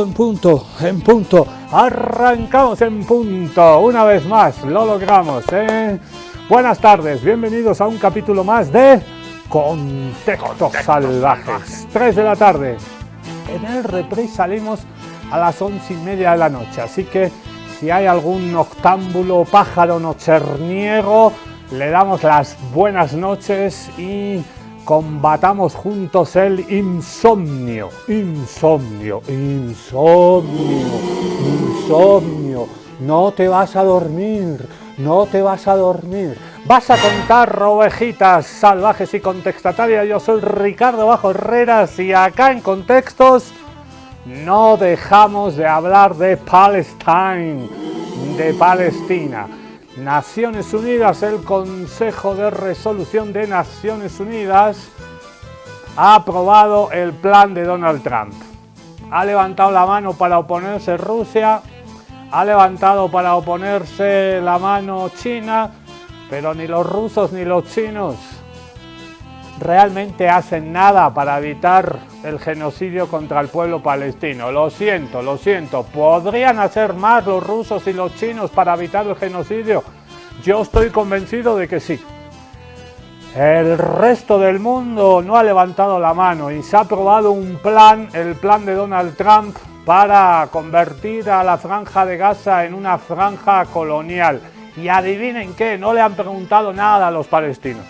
en punto, arrancamos en punto, una vez más, lo logramos, Buenas tardes, bienvenidos a un capítulo más de Contextos Salvajes, 3 de la tarde, en el reprise salimos a las 11:30 de la noche, así que si hay algún noctámbulo, pájaro nocherniego, le damos las buenas noches y combatamos juntos el insomnio. No te vas a dormir. Vas a contar ovejitas salvajes y contextatarias. Yo soy Ricardo Bajo Herreras y acá en Contextos no dejamos de hablar de Palestine, de Palestina. Naciones Unidas, el Consejo de Resolución de Naciones Unidas ha aprobado el plan de Donald Trump. Ha levantado la mano para oponerse Rusia, ha levantado para oponerse la mano China, pero ni los rusos ni los chinos realmente hacen nada para evitar el genocidio contra el pueblo palestino. Lo siento, ¿podrían hacer más los rusos y los chinos para evitar el genocidio? Yo estoy convencido de que sí. El resto del mundo no ha levantado la mano y se ha aprobado un plan, el plan de Donald Trump, para convertir a la Franja de Gaza en una franja colonial. Y adivinen qué, no le han preguntado nada a los palestinos.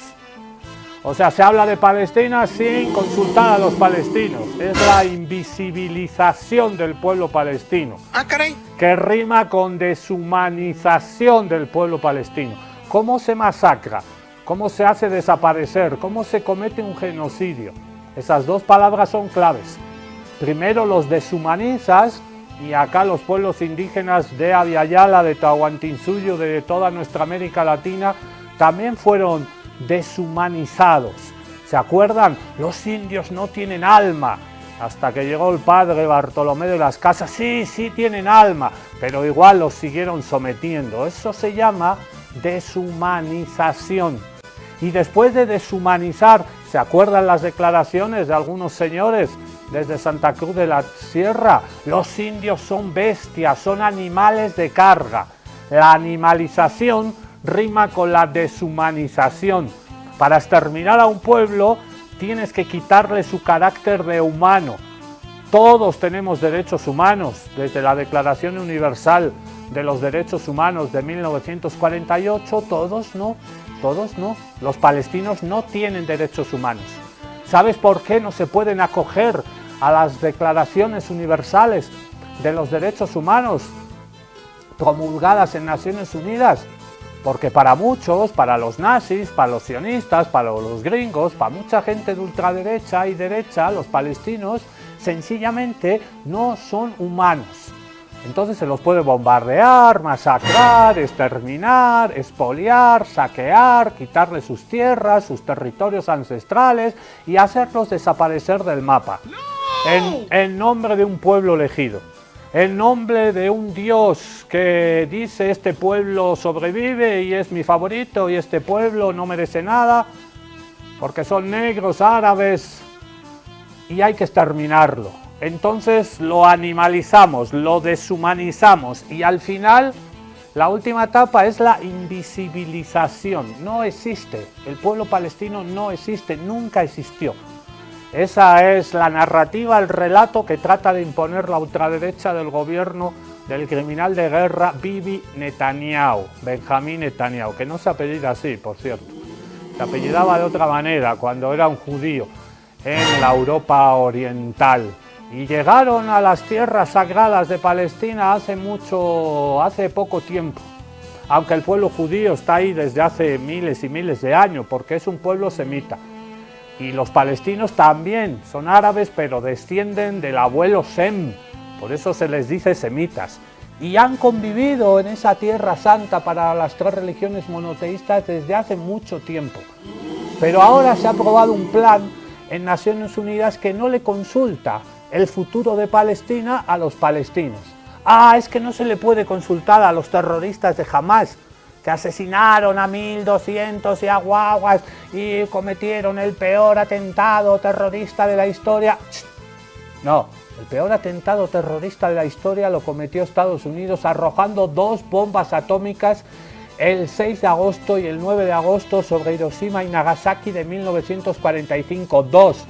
O sea, se habla de Palestina sin consultar a los palestinos. Es la invisibilización del pueblo palestino. ¡Ah, caray! Que rima con deshumanización del pueblo palestino. ¿Cómo se masacra? ¿Cómo se hace desaparecer? ¿Cómo se comete un genocidio? Esas dos palabras son claves. Primero los deshumanizas, y acá los pueblos indígenas de Abya-Yala, de Tahuantinsuyo, de toda nuestra América Latina, también fueron deshumanizados. ¿Se acuerdan? Los indios no tienen alma. Hasta que llegó el padre Bartolomé de las Casas, sí tienen alma, pero igual los siguieron sometiendo. Eso se llama deshumanización. Y después de deshumanizar, ¿se acuerdan las declaraciones de algunos señores desde Santa Cruz de la Sierra? Los indios son bestias, son animales de carga. La animalización rima con la deshumanización. Para exterminar a un pueblo tienes que quitarle su carácter de humano. Todos tenemos derechos humanos, desde la Declaración Universal de los Derechos Humanos de 1948, todos no. Los palestinos no tienen derechos humanos. ¿Sabes por qué no se pueden acoger a las declaraciones universales de los derechos humanos promulgadas en Naciones Unidas? Porque para muchos, para los nazis, para los sionistas, para los gringos, para mucha gente de ultraderecha y derecha, los palestinos sencillamente no son humanos. Entonces se los puede bombardear, masacrar, exterminar, expoliar, saquear, quitarles sus tierras, sus territorios ancestrales y hacerlos desaparecer del mapa. En nombre de un pueblo elegido. En nombre de un Dios que dice este pueblo sobrevive y es mi favorito y este pueblo no merece nada porque son negros, árabes y hay que exterminarlo. Entonces lo animalizamos, lo deshumanizamos y al final la última etapa es la invisibilización. No existe, el pueblo palestino no existe, nunca existió. Esa es la narrativa, el relato que trata de imponer la ultraderecha del gobierno del criminal de guerra Bibi Netanyahu, Benjamín Netanyahu, que no se apellida así, por cierto. Se apellidaba de otra manera cuando era un judío en la Europa oriental. Y llegaron a las tierras sagradas de Palestina hace poco tiempo. Aunque el pueblo judío está ahí desde hace miles y miles de años, porque es un pueblo semita. Y los palestinos también son árabes, pero descienden del abuelo Sem, por eso se les dice semitas. Y han convivido en esa tierra santa para las tres religiones monoteístas desde hace mucho tiempo. Pero ahora se ha aprobado un plan en Naciones Unidas que no le consulta el futuro de Palestina a los palestinos. Es que no se le puede consultar a los terroristas de Hamás, que asesinaron a 1.200 yaguaguas y cometieron el peor atentado terrorista de la historia. No, El peor atentado terrorista de la historia lo cometió Estados Unidos arrojando 2 bombas atómicas el 6 de agosto y el 9 de agosto sobre Hiroshima y Nagasaki de 1945. 2.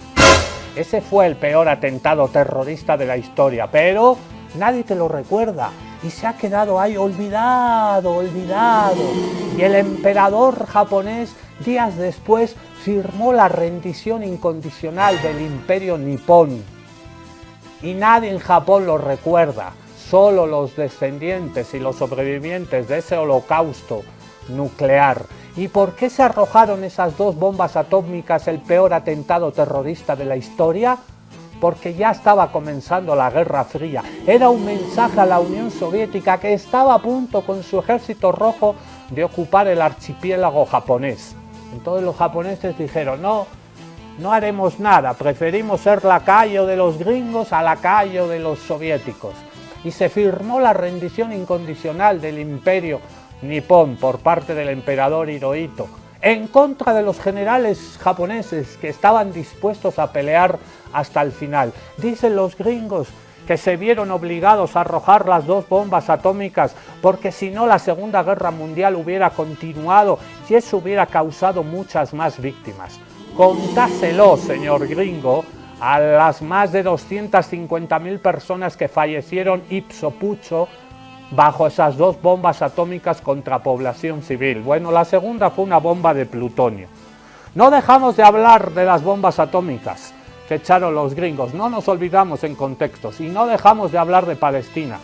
Ese fue el peor atentado terrorista de la historia, pero nadie te lo recuerda y se ha quedado ahí olvidado. Y el emperador japonés días después firmó la rendición incondicional del imperio nipón. Y nadie en Japón lo recuerda, solo los descendientes y los sobrevivientes de ese holocausto nuclear. ¿Y por qué se arrojaron esas 2 bombas atómicas, el peor atentado terrorista de la historia? Porque ya estaba comenzando la Guerra Fría. Era un mensaje a la Unión Soviética que estaba a punto con su ejército rojo de ocupar el archipiélago japonés. Entonces los japoneses dijeron, no haremos nada, preferimos ser lacayo de los gringos a lacayo de los soviéticos. Y se firmó la rendición incondicional del imperio nipón por parte del emperador Hirohito, en contra de los generales japoneses que estaban dispuestos a pelear hasta el final. Dicen los gringos que se vieron obligados a arrojar las 2 bombas atómicas porque si no la Segunda Guerra Mundial hubiera continuado y eso hubiera causado muchas más víctimas. Contáselo, señor gringo, a las más de 250.000 personas que fallecieron ipso pucho bajo esas 2 bombas atómicas contra población civil. Bueno, la segunda fue una bomba de plutonio. No dejamos de hablar de las bombas atómicas que echaron los gringos, no nos olvidamos en contextos y no dejamos de hablar de Palestina.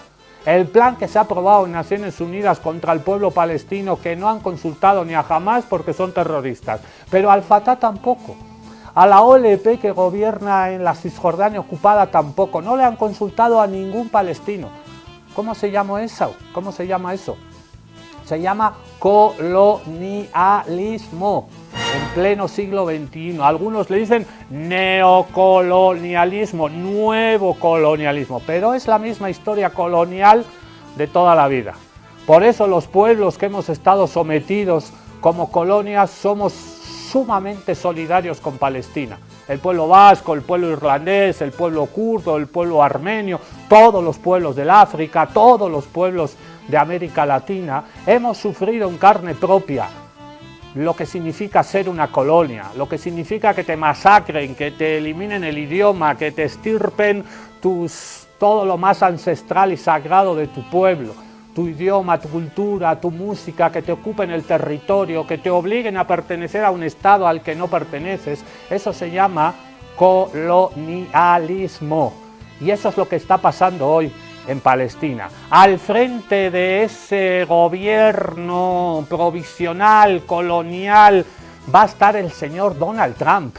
El plan que se ha aprobado en Naciones Unidas contra el pueblo palestino, que no han consultado ni a Hamás porque son terroristas, pero al Fatah tampoco. A la OLP que gobierna en la Cisjordania ocupada tampoco. No le han consultado a ningún palestino. ¿Cómo se llama eso? Se llama colonialismo en pleno siglo XXI. Algunos le dicen neocolonialismo, nuevo colonialismo, pero es la misma historia colonial de toda la vida. Por eso los pueblos que hemos estado sometidos como colonias somos sumamente solidarios con Palestina. El pueblo vasco, el pueblo irlandés, el pueblo kurdo, el pueblo armenio, todos los pueblos del África, todos los pueblos de América Latina, hemos sufrido en carne propia lo que significa ser una colonia, lo que significa que te masacren, que te eliminen el idioma, que te estirpen todo lo más ancestral y sagrado de tu pueblo, tu idioma, tu cultura, tu música, que te ocupen el territorio, que te obliguen a pertenecer a un estado al que no perteneces. Eso se llama colonialismo. Y eso es lo que está pasando hoy en Palestina. Al frente de ese gobierno provisional, colonial, va a estar el señor Donald Trump.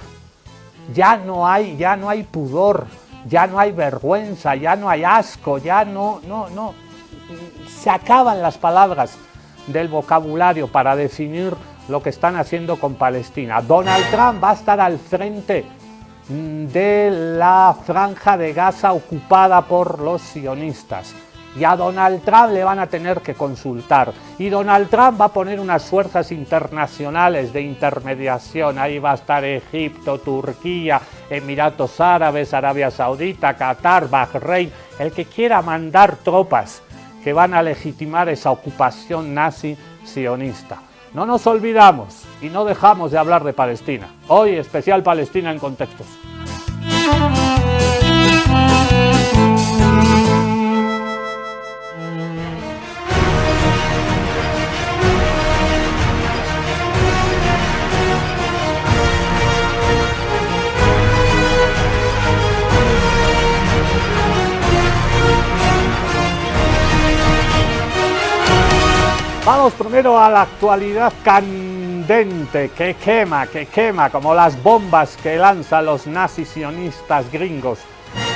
Ya no hay pudor, ya no hay vergüenza, ya no hay asco, ya no. Se acaban las palabras del vocabulario para definir lo que están haciendo con Palestina. Donald Trump va a estar al frente de la franja de Gaza ocupada por los sionistas. Y a Donald Trump le van a tener que consultar. Y Donald Trump va a poner unas fuerzas internacionales de intermediación. Ahí va a estar Egipto, Turquía, Emiratos Árabes, Arabia Saudita, Qatar, Bahrein. El que quiera mandar tropas que van a legitimar esa ocupación nazi sionista. No nos olvidamos y no dejamos de hablar de Palestina. Hoy especial Palestina en contextos. Vamos primero a la actualidad candente, que quema, como las bombas que lanzan los nazis sionistas gringos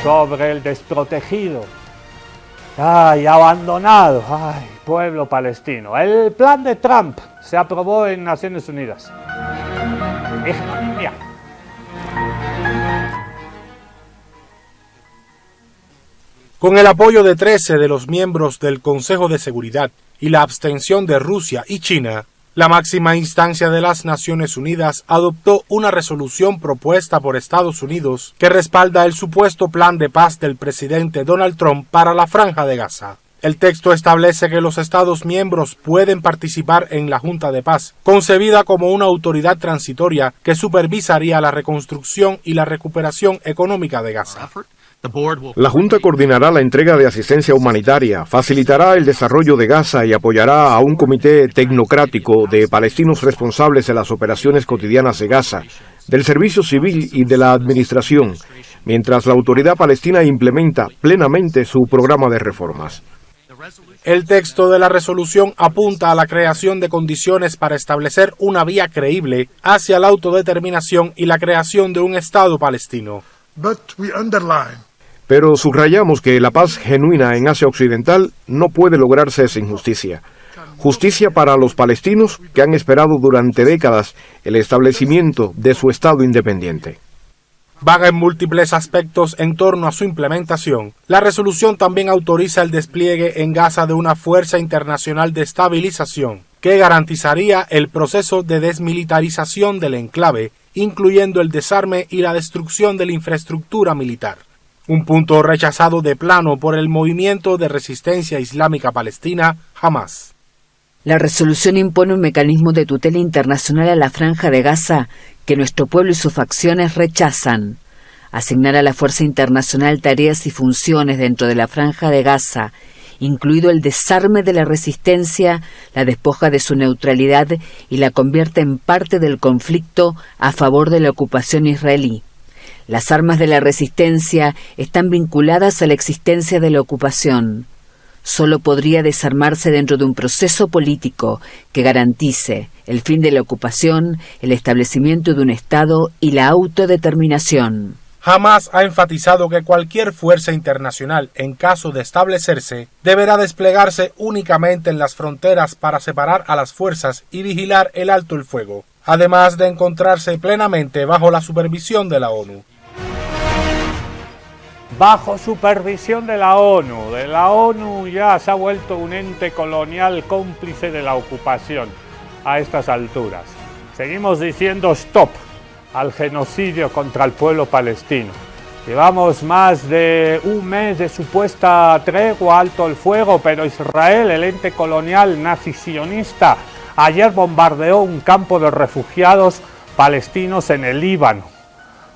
sobre el desprotegido, abandonado, pueblo palestino. El plan de Trump se aprobó en Naciones Unidas. Con el apoyo de 13 de los miembros del Consejo de Seguridad y la abstención de Rusia y China, La máxima instancia de las Naciones Unidas adoptó una resolución propuesta por Estados Unidos que respalda el supuesto plan de paz del presidente Donald Trump para la Franja de Gaza. El texto establece que los Estados miembros pueden participar en la Junta de Paz, concebida como una autoridad transitoria que supervisaría la reconstrucción y la recuperación económica de Gaza. La Junta coordinará la entrega de asistencia humanitaria, facilitará el desarrollo de Gaza y apoyará a un comité tecnocrático de palestinos responsables de las operaciones cotidianas de Gaza, del servicio civil y de la administración, mientras la autoridad palestina implementa plenamente su programa de reformas. El texto de la resolución apunta a la creación de condiciones para establecer una vía creíble hacia la autodeterminación y la creación de un Estado palestino. Pero subrayamos que la paz genuina en Asia Occidental no puede lograrse sin justicia. Justicia para los palestinos que han esperado durante décadas el establecimiento de su Estado independiente. Vaga en múltiples aspectos en torno a su implementación, la resolución también autoriza el despliegue en Gaza de una fuerza internacional de estabilización que garantizaría el proceso de desmilitarización del enclave, incluyendo el desarme y la destrucción de la infraestructura militar. Un punto rechazado de plano por el movimiento de resistencia islámica palestina, Hamás. La resolución impone un mecanismo de tutela internacional a la Franja de Gaza que nuestro pueblo y sus facciones rechazan. Asignar a la Fuerza Internacional tareas y funciones dentro de la Franja de Gaza, incluido el desarme de la resistencia, la despoja de su neutralidad y la convierte en parte del conflicto a favor de la ocupación israelí. Las armas de la resistencia están vinculadas a la existencia de la ocupación. Solo podría desarmarse dentro de un proceso político que garantice el fin de la ocupación, el establecimiento de un Estado y la autodeterminación. Hamás ha enfatizado que cualquier fuerza internacional, en caso de establecerse, deberá desplegarse únicamente en las fronteras para separar a las fuerzas y vigilar el alto el fuego, además de encontrarse plenamente bajo la supervisión de la ONU. Bajo supervisión de la ONU ya se ha vuelto un ente colonial cómplice de la ocupación a estas alturas. Seguimos diciendo stop al genocidio contra el pueblo palestino. Llevamos más de un mes de supuesta tregua, alto el fuego, pero Israel, el ente colonial nazi-sionista, ayer bombardeó un campo de refugiados palestinos en el Líbano.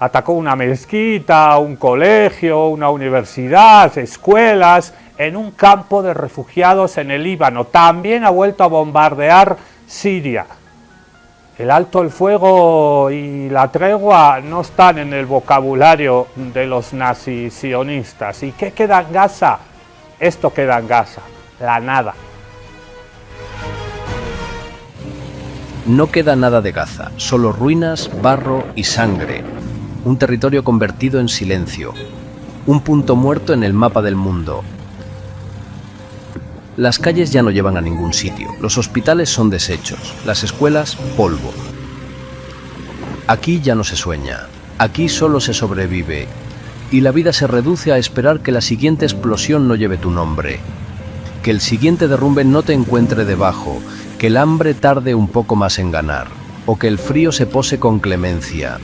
Atacó una mezquita, un colegio, una universidad, escuelas, en un campo de refugiados en el Líbano. También ha vuelto a bombardear Siria. El alto el fuego y la tregua no están en el vocabulario de los nazi-sionistas. ¿Y qué queda en Gaza? Esto queda en Gaza, la nada. No queda nada de Gaza, solo ruinas, barro y sangre. Un territorio convertido en silencio. Un punto muerto en el mapa del mundo. Las calles ya no llevan a ningún sitio, los hospitales son desechos, las escuelas polvo. Aquí ya no se sueña, aquí solo se sobrevive, y la vida se reduce a esperar que la siguiente explosión no lleve tu nombre, que el siguiente derrumbe no te encuentre debajo, que el hambre tarde un poco más en ganar, o que el frío se pose con clemencia.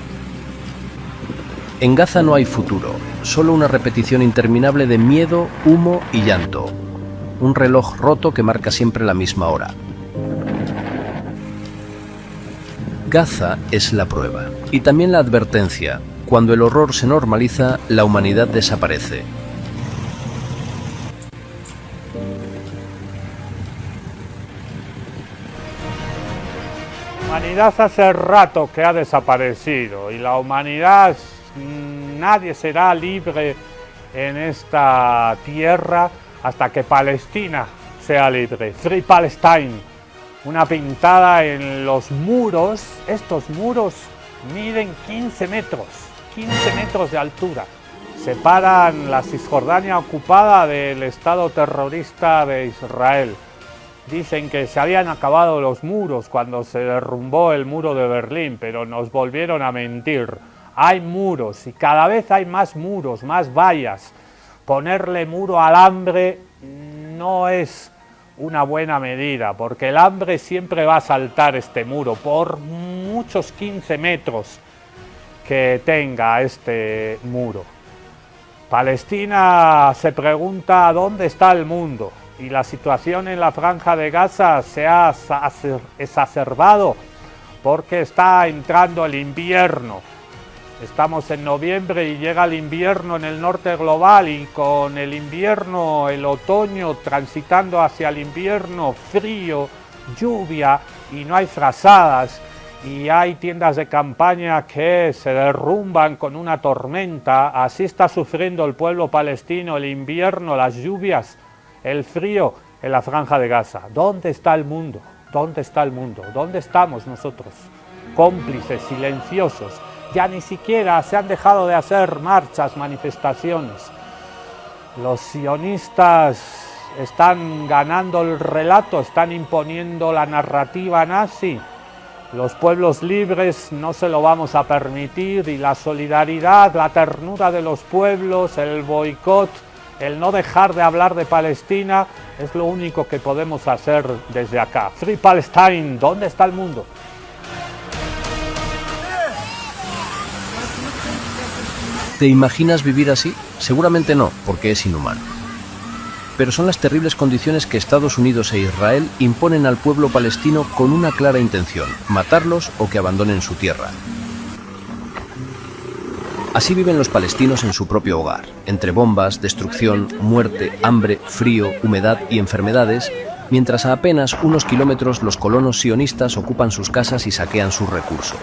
En Gaza no hay futuro, solo una repetición interminable de miedo, humo y llanto. Un reloj roto que marca siempre la misma hora. Gaza es la prueba y también la advertencia. Cuando el horror se normaliza, la humanidad desaparece. La humanidad hace rato que ha desaparecido y la humanidad, nadie será libre en esta tierra hasta que Palestina sea libre. Free Palestine. Una pintada en los muros. Estos muros miden 15 metros de altura. Separan la Cisjordania ocupada del Estado terrorista de Israel. Dicen que se habían acabado los muros cuando se derrumbó el muro de Berlín, pero nos volvieron a mentir. Hay muros y cada vez hay más muros, más vallas. Ponerle muro al hambre no es una buena medida, porque el hambre siempre va a saltar este muro, por muchos 15 metros que tenga este muro. Palestina se pregunta dónde está el mundo, y la situación en la Franja de Gaza se ha exacerbado porque está entrando el invierno. Estamos en noviembre y llega el invierno en el norte global, y con el invierno, el otoño transitando hacia el invierno, frío, lluvia, y no hay frazadas, y hay tiendas de campaña que se derrumban con una tormenta. Así está sufriendo el pueblo palestino el invierno, las lluvias, el frío en la Franja de Gaza. ¿Dónde está el mundo? ¿Dónde está el mundo? ¿Dónde estamos nosotros? Cómplices, silenciosos. Ya ni siquiera se han dejado de hacer marchas, manifestaciones. Los sionistas están ganando el relato, están imponiendo la narrativa nazi. Los pueblos libres no se lo vamos a permitir, y la solidaridad, la ternura de los pueblos, el boicot, el no dejar de hablar de Palestina, es lo único que podemos hacer desde acá. Free Palestine, ¿dónde está el mundo? ¿Te imaginas vivir así? Seguramente no, porque es inhumano. Pero son las terribles condiciones que Estados Unidos e Israel imponen al pueblo palestino con una clara intención: matarlos o que abandonen su tierra. Así viven los palestinos en su propio hogar, entre bombas, destrucción, muerte, hambre, frío, humedad y enfermedades, mientras a apenas unos kilómetros los colonos sionistas ocupan sus casas y saquean sus recursos.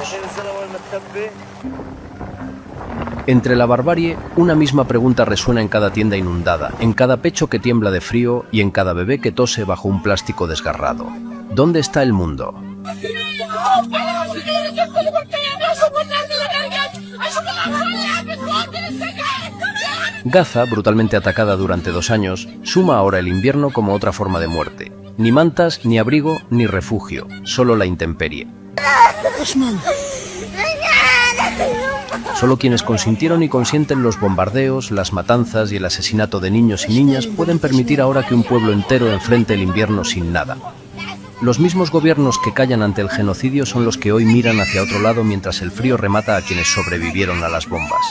Entre la barbarie, una misma pregunta resuena en cada tienda inundada, en cada pecho que tiembla de frío y en cada bebé que tose bajo un plástico desgarrado. ¿Dónde está el mundo? Gaza, brutalmente atacada durante 2 años, suma ahora el invierno como otra forma de muerte. Ni mantas, ni abrigo, ni refugio, solo la intemperie. Solo quienes consintieron y consienten los bombardeos, las matanzas y el asesinato de niños y niñas pueden permitir ahora que un pueblo entero enfrente el invierno sin nada. Los mismos gobiernos que callan ante el genocidio son los que hoy miran hacia otro lado mientras el frío remata a quienes sobrevivieron a las bombas.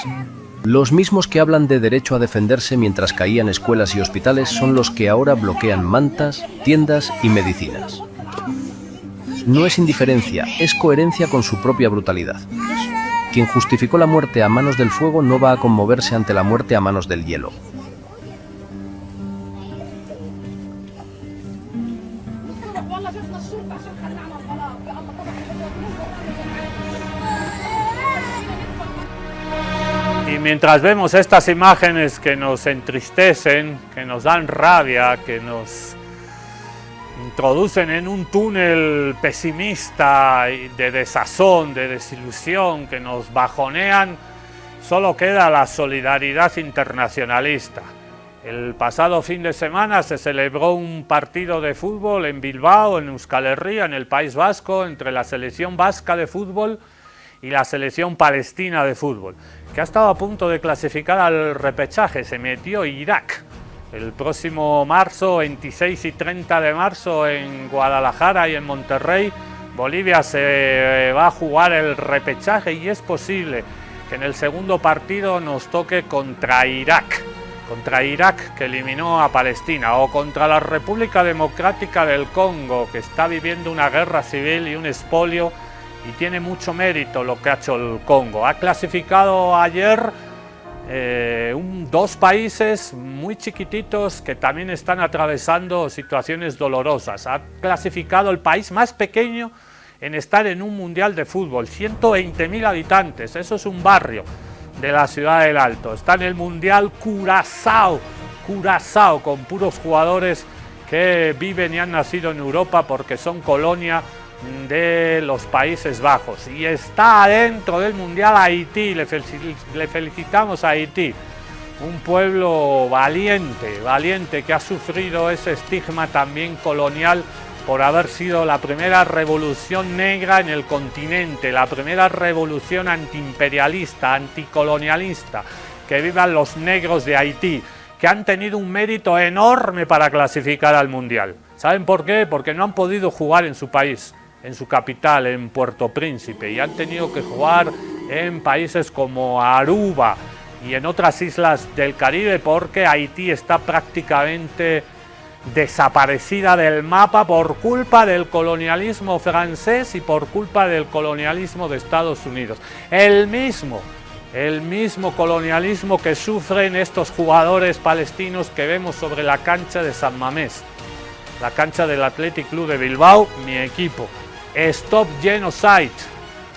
Los mismos que hablan de derecho a defenderse mientras caían escuelas y hospitales son los que ahora bloquean mantas, tiendas y medicinas. No es indiferencia, es coherencia con su propia brutalidad. Quien justificó la muerte a manos del fuego no va a conmoverse ante la muerte a manos del hielo. Y mientras vemos estas imágenes que nos entristecen, que nos dan rabia, que nos introducen en un túnel pesimista de desazón, de desilusión, que nos bajonean, solo queda la solidaridad internacionalista. El pasado fin de semana se celebró un partido de fútbol en Bilbao, en Euskal Herria, en el País Vasco, entre la selección vasca de fútbol y la selección palestina de fútbol, que ha estado a punto de clasificar al repechaje. Se metió Irak. El próximo marzo, 26 y 30 de marzo, en Guadalajara y en Monterrey, Bolivia se va a jugar el repechaje, y es posible que en el segundo partido nos toque contra Irak, que eliminó a Palestina, o contra la República Democrática del Congo, que está viviendo una guerra civil y un expolio, y tiene mucho mérito lo que ha hecho el Congo. Ha clasificado ayer 2 países muy chiquititos que también están atravesando situaciones dolorosas. Ha clasificado el país más pequeño en estar en un mundial de fútbol, 120.000 habitantes, eso es un barrio de la ciudad del Alto. Está en el mundial Curazao, con puros jugadores que viven y han nacido en Europa porque son colonia de los Países Bajos. Y está dentro del mundial Haití. Le felicitamos a Haití, un pueblo valiente que ha sufrido ese estigma también colonial por haber sido la primera revolución negra en el continente, la primera revolución antiimperialista, anticolonialista. Que vivan los negros de Haití, que han tenido un mérito enorme para clasificar al mundial. ¿Saben por qué? Porque no han podido jugar en su país, en su capital, en Puerto Príncipe, y han tenido que jugar en países como Aruba y en otras islas del Caribe, porque Haití está prácticamente desaparecida del mapa por culpa del colonialismo francés y por culpa del colonialismo de Estados Unidos. El mismo colonialismo que sufren estos jugadores palestinos que vemos sobre la cancha de San Mamés, la cancha del Athletic Club de Bilbao, mi equipo. Stop Genocide,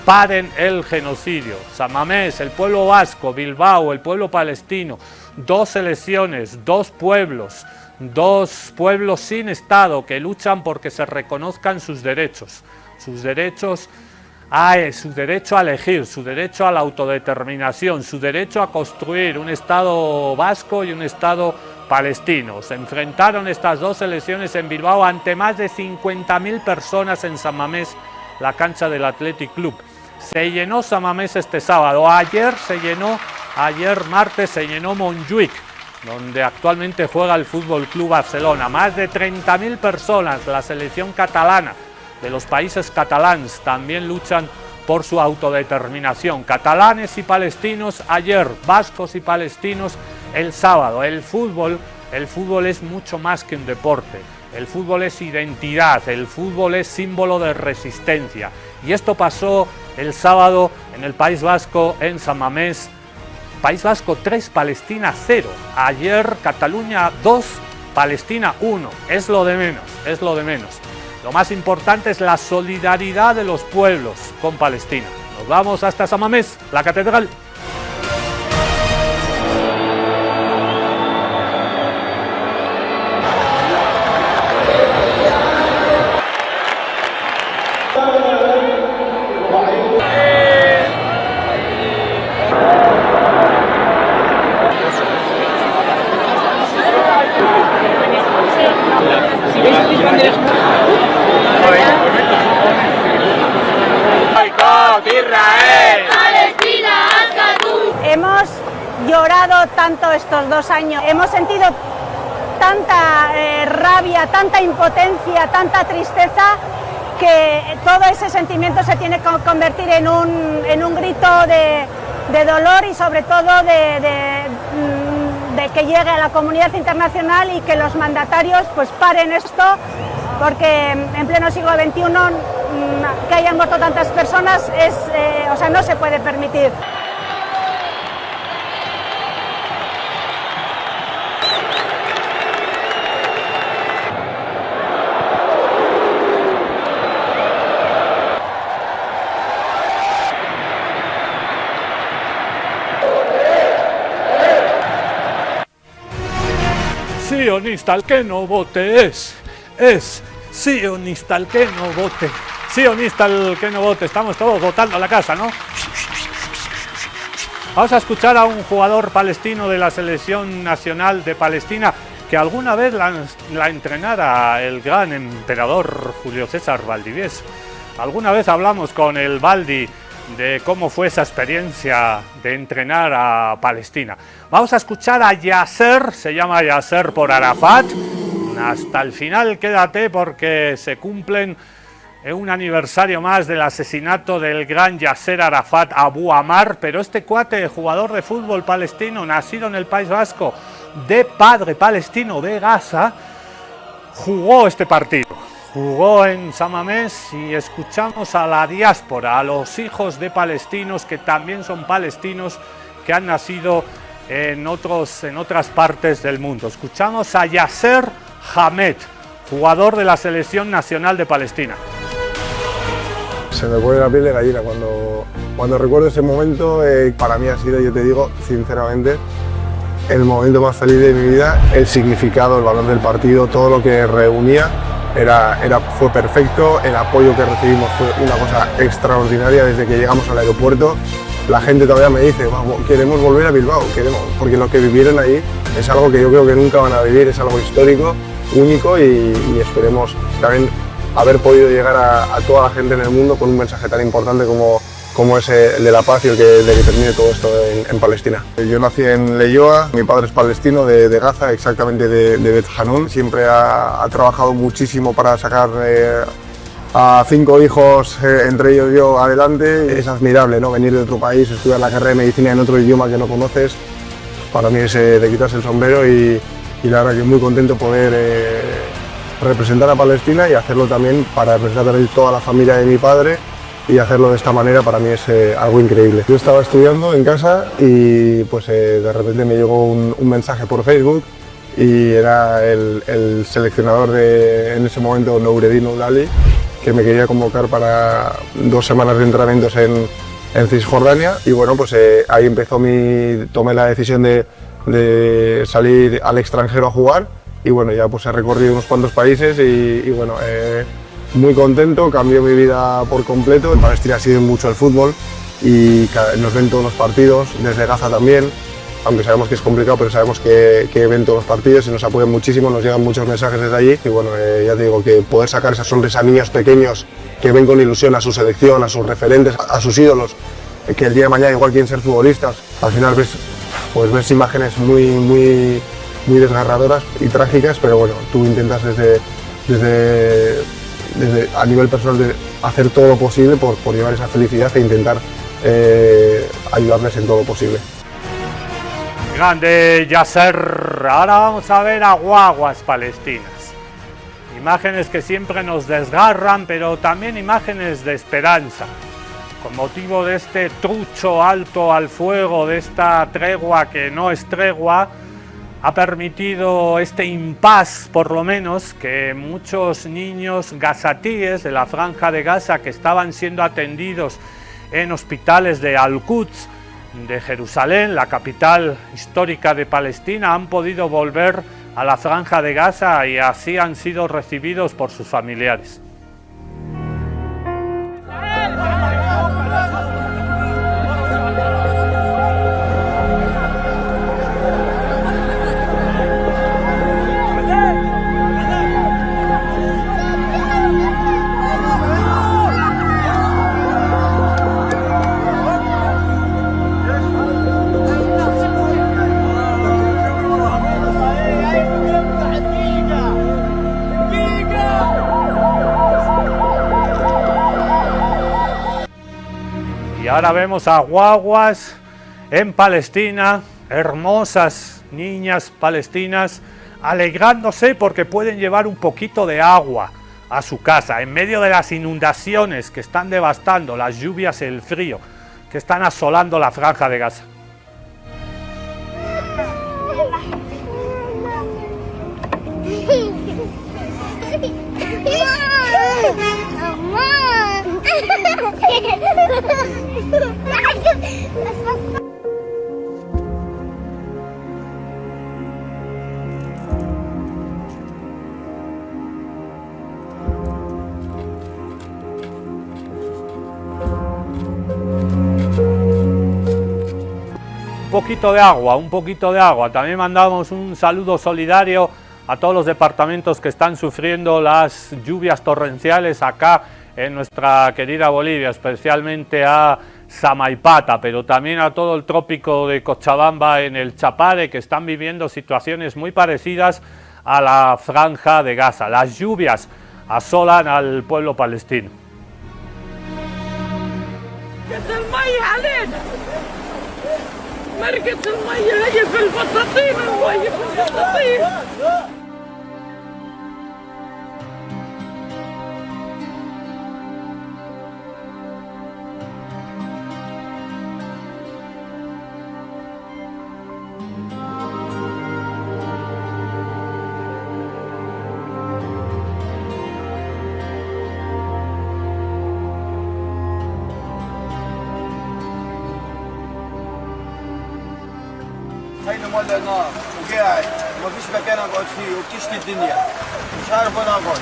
paren el genocidio. San Mamés, el pueblo vasco, Bilbao, el pueblo palestino, dos selecciones, dos pueblos sin Estado que luchan porque se reconozcan sus derechos a elegir, su derecho a la autodeterminación, su derecho a construir un Estado vasco y un Estado palestino. Se enfrentaron estas dos selecciones en Bilbao ante más de 50.000 personas en San Mamés, la cancha del Athletic Club. Se llenó San Mamés este sábado, ayer martes se llenó Montjuïc, donde actualmente juega el Fútbol Club Barcelona. Más de 30.000 personas, la selección catalana de los países catalans también luchan por su autodeterminación. Catalanes y palestinos ayer, vascos y palestinos el sábado. El fútbol es mucho más que un deporte. El fútbol es identidad, el fútbol es símbolo de resistencia. Y esto pasó el sábado en el País Vasco, en San Mamés. País Vasco 3, Palestina 0. Ayer Cataluña 2, Palestina 1. Es lo de menos. Lo más importante es la solidaridad de los pueblos con Palestina. Nos vamos hasta San Mamés, la catedral. Hemos llorado tanto estos 2 años, hemos sentido tanta rabia, tanta impotencia, tanta tristeza, que todo ese sentimiento se tiene que convertir en un grito de dolor y sobre todo de que llegue a la comunidad internacional y que los mandatarios pues paren esto, porque en pleno siglo XXI que hayan muerto tantas personas no se puede permitir. Sionista el que no vote es sionista el que no vote, sionista el que no vote. Estamos todos votando a la casa, ¿no? Vamos a escuchar a un jugador palestino de la selección nacional de Palestina que alguna vez la entrenara el gran emperador Julio César Valdivieso. Alguna vez hablamos con el Baldi de cómo fue esa experiencia de entrenar a Palestina. Vamos a escuchar a Yasser, se llama Yasser por Arafat. Hasta el final quédate porque se cumplen un aniversario más del asesinato del gran Yasser Arafat Abu Ammar, pero este cuate, jugador de fútbol palestino, nacido en el País Vasco, de padre palestino de Gaza, jugó este partido. Jugó en San Mamés y escuchamos a la diáspora, a los hijos de palestinos que también son palestinos, que han nacido en otras partes del mundo. Escuchamos a Yasser Hamed, jugador de la selección nacional de Palestina. Se me pone la piel de gallina cuando recuerdo ese momento. Para mí ha sido, yo te digo sinceramente, el momento más feliz de mi vida. El significado, el valor del partido, todo lo que reunía fue perfecto. El apoyo que recibimos fue una cosa extraordinaria desde que llegamos al aeropuerto. La gente todavía me dice, queremos volver a Bilbao, porque lo que vivieron ahí es algo que yo creo que nunca van a vivir, es algo histórico, único, y esperemos también haber podido llegar a toda la gente en el mundo con un mensaje tan importante como como es el de la paz y el de que termine todo esto en Palestina. Yo nací en Leyoa, mi padre es palestino de Gaza, exactamente de Bet Hanun. Siempre ha trabajado muchísimo para sacar a 5 hijos, entre ellos yo, adelante. Es admirable, ¿no? Venir de otro país, estudiar la carrera de medicina en otro idioma que no conoces. Para mí es de quitarse el sombrero y la verdad que muy contento poder representar a Palestina y hacerlo también para representar a toda la familia de mi padre, y hacerlo de esta manera para mí es algo increíble. Yo estaba estudiando en casa y pues de repente me llegó un mensaje por Facebook y era el seleccionador en ese momento, Noureddin Oulali, que me quería convocar para 2 semanas de entrenamientos en Cisjordania, y bueno, pues ahí tomé la decisión de salir al extranjero a jugar, y bueno, ya pues he recorrido unos cuantos países y bueno, muy contento, cambió mi vida por completo. En Palestina sigue mucho el fútbol y nos ven todos los partidos, desde Gaza también, aunque sabemos que es complicado, pero sabemos que ven todos los partidos y nos apoyan muchísimo, nos llegan muchos mensajes desde allí. Y bueno, ya te digo, que poder sacar esa sonrisa a niños pequeños que ven con ilusión a su selección, a sus referentes, a sus ídolos, que el día de mañana igual quieren ser futbolistas, al final ves imágenes muy desgarradoras y trágicas, pero bueno, tú intentas desde a nivel personal de hacer todo lo posible por llevar esa felicidad e intentar ayudarles en todo lo posible. Grande Yasser. Ahora vamos a ver a guaguas palestinas. Imágenes que siempre nos desgarran, pero también imágenes de esperanza. Con motivo de este trucho alto al fuego, de esta tregua que no es tregua, ha permitido este impas, por lo menos, que muchos niños gazatíes de la Franja de Gaza que estaban siendo atendidos en hospitales de Al-Quds, de Jerusalén, la capital histórica de Palestina, han podido volver a la Franja de Gaza y así han sido recibidos por sus familiares. Y ahora vemos a guaguas en Palestina, hermosas niñas palestinas, alegrándose porque pueden llevar un poquito de agua a su casa, en medio de las inundaciones que están devastando, las lluvias y el frío que están asolando la Franja de Gaza. Un poquito de agua. También mandamos un saludo solidario a todos los departamentos que están sufriendo las lluvias torrenciales acá en nuestra querida Bolivia, especialmente a Samaipata, pero también a todo el trópico de Cochabamba en el Chapare, que están viviendo situaciones muy parecidas a la Franja de Gaza. Las lluvias asolan al pueblo palestino. مرقت المية هي في البطاطين، المية في البطاطين. هيني مولع نار وقاعد وما فيش مكان اقعد فيه وبتشتي الدنيا مش عارف وين اقعد.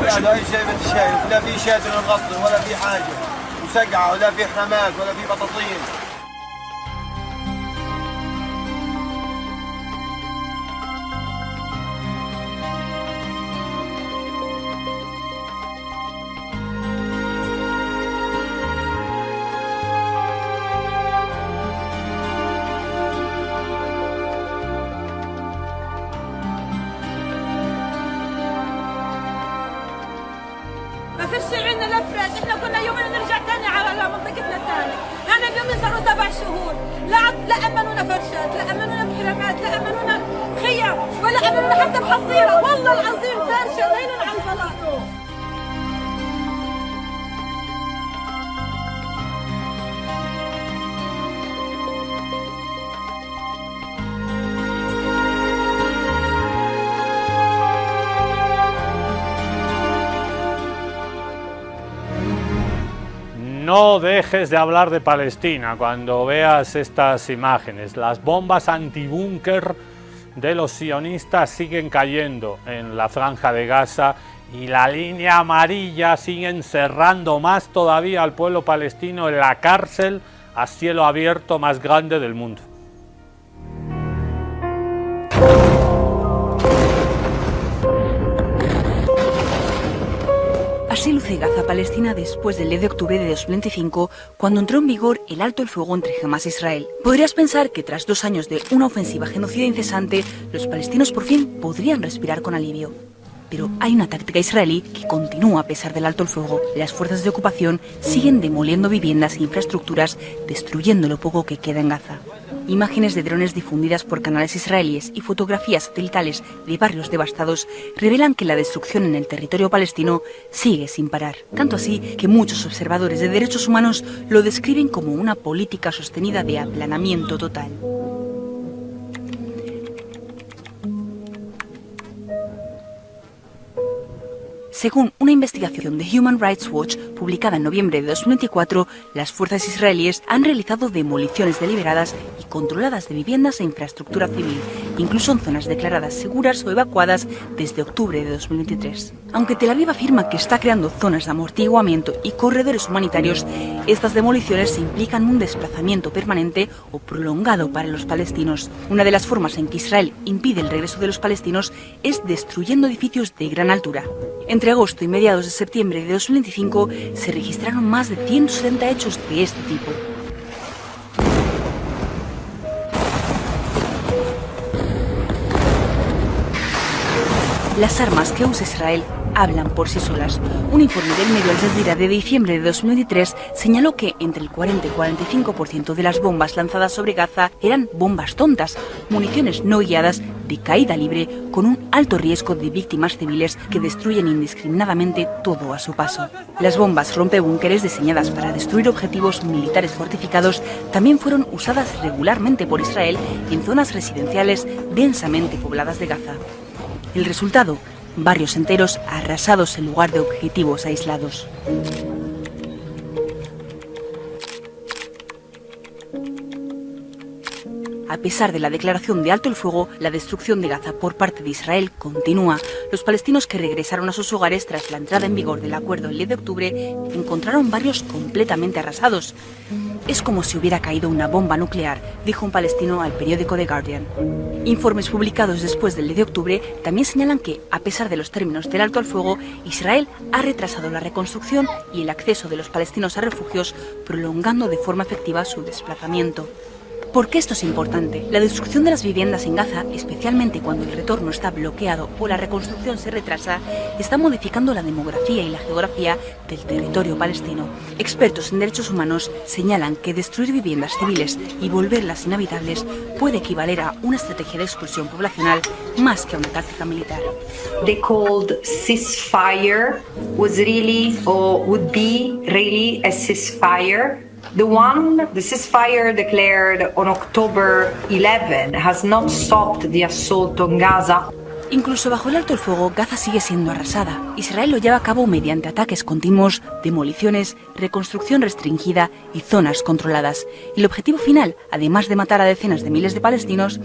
قاعد هاي جايبة الشاي لا في شاي نغطي ولا في حاجة وسقعة ولا في حمامات ولا في بطاطين. ما فيش عنا لا فراش، احنا كنا يومين نرجع تاني على منطقتنا تاني، هنا اليوم صاروا 7 شهور، لا امنونا فرشات، لا امنونا بحرامات، لا امنونا خيام، ولا امنونا حتى بحصيره، والله العظيم فرشه ليلا على البلاط. No dejes de hablar de Palestina cuando veas estas imágenes. Las bombas antibúnker de los sionistas siguen cayendo en la franja de Gaza y la línea amarilla sigue encerrando más todavía al pueblo palestino en la cárcel a cielo abierto más grande del mundo. Así luce Gaza, Palestina, después del 10 de octubre de 2025, cuando entró en vigor el alto el fuego entre Hamas e Israel. Podrías pensar que tras 2 años de una ofensiva genocida incesante, los palestinos por fin podrían respirar con alivio. Pero hay una táctica israelí que continúa a pesar del alto el fuego. Las fuerzas de ocupación siguen demoliendo viviendas e infraestructuras, destruyendo lo poco que queda en Gaza. Imágenes de drones difundidas por canales israelíes y fotografías satelitales de barrios devastados revelan que la destrucción en el territorio palestino sigue sin parar. Tanto así que muchos observadores de derechos humanos lo describen como una política sostenida de aplanamiento total. Según una investigación de Human Rights Watch publicada en noviembre de 2024, las fuerzas israelíes han realizado demoliciones deliberadas y controladas de viviendas e infraestructura civil, incluso en zonas declaradas seguras o evacuadas desde octubre de 2023. Aunque Tel Aviv afirma que está creando zonas de amortiguamiento y corredores humanitarios, estas demoliciones implican un desplazamiento permanente o prolongado para los palestinos. Una de las formas en que Israel impide el regreso de los palestinos es destruyendo edificios de gran altura. Entre agosto y mediados de septiembre de 2025 se registraron más de 170 hechos de este tipo. Las armas que usa Israel hablan por sí solas. Un informe del medio Al Jazeera de diciembre de 2023 señaló que entre el 40 y 45% de las bombas lanzadas sobre Gaza eran bombas tontas, municiones no guiadas de caída libre con un alto riesgo de víctimas civiles que destruyen indiscriminadamente todo a su paso. Las bombas rompebúnkeres diseñadas para destruir objetivos militares fortificados también fueron usadas regularmente por Israel en zonas residenciales densamente pobladas de Gaza. El resultado: barrios enteros arrasados en lugar de objetivos aislados. A pesar de la declaración de alto el fuego, la destrucción de Gaza por parte de Israel continúa. Los palestinos que regresaron a sus hogares tras la entrada en vigor del acuerdo el 10 de octubre encontraron barrios completamente arrasados. Es como si hubiera caído una bomba nuclear, dijo un palestino al periódico The Guardian. Informes publicados después del 10 de octubre también señalan que, a pesar de los términos del alto al fuego, Israel ha retrasado la reconstrucción y el acceso de los palestinos a refugios, prolongando de forma efectiva su desplazamiento. ¿Por qué esto es importante? La destrucción de las viviendas en Gaza, especialmente cuando el retorno está bloqueado o la reconstrucción se retrasa, está modificando la demografía y la geografía del territorio palestino. Expertos en derechos humanos señalan que destruir viviendas civiles y volverlas inhabitables puede equivaler a una estrategia de exclusión poblacional más que a una táctica militar. The called ceasefire was really, or would be really, a ceasefire. The ceasefire declared on October 11 has not stopped the assault on Gaza. Incluso bajo el alto el fuego, Gaza sigue siendo arrasada. Israel lo lleva a cabo mediante ataques continuos, demoliciones, reconstrucción restringida y zonas controladas. El objetivo final, además de matar a decenas de miles de palestinos,